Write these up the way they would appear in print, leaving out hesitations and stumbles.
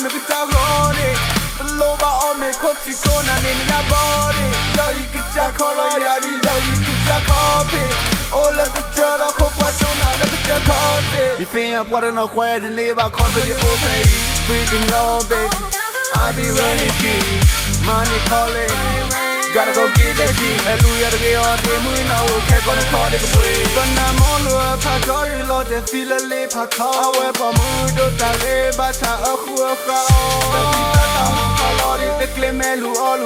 me get a rolling. The loba on me, coffee corner in your body. Now you get your color, now you get your coffee. Oh, let the jar of hope was on, let the jar coffee. If you ain't what in a quiet and live, I'll cover you open. Freaking no, baby. I'll be running key. Money calling. Gotta go get that shit. Hallelujah, to get on them, we know. Can't gonna call it away. But I'm all up, I got it, Lord, they feel a lip, I call. I wear for mood, I live, but I who are all in the claim, who all.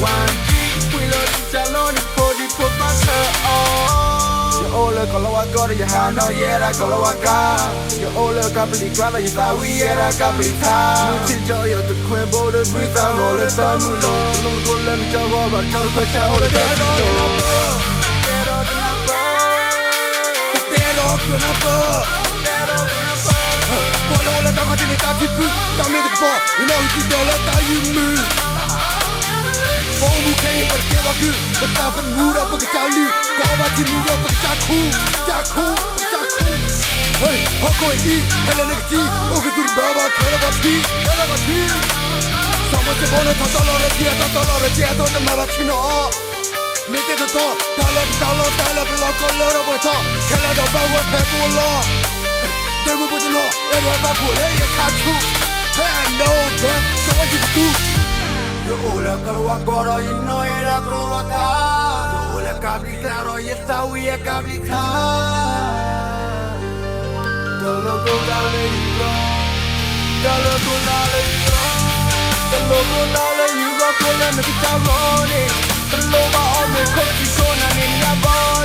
One G, we love each alone, for the put my shirt on. You're all a color, I got it, you have no yet, I call a car. You're all a couple of color, you thought we had a couple of times. You enjoy the quimbo, the breathe, I'm all the time, let me jump over, jump for show, the dead on the dead off the number. Follow the dog in the coffee food, don't make the ball, you know you don't let how you move. Oh, who came but give a good, but I've been moved up, but it's all you. Go back to move up, but it's cool. Hey, how go eat, hell and tea, over to the brother, tell about tea. Someone's a bonnet, a dollar, the Marachino. Make it a talk, dollar, local, talk. Tell it about what people law. They will put the law, and what I put, hey, you can't do. Hey, no, so what you do? You're all a girl, you know it, a girl, you're all a capital, yes, we a capital. Dollar, you got to let me get a rolling. The lower on the coffee corner in your body.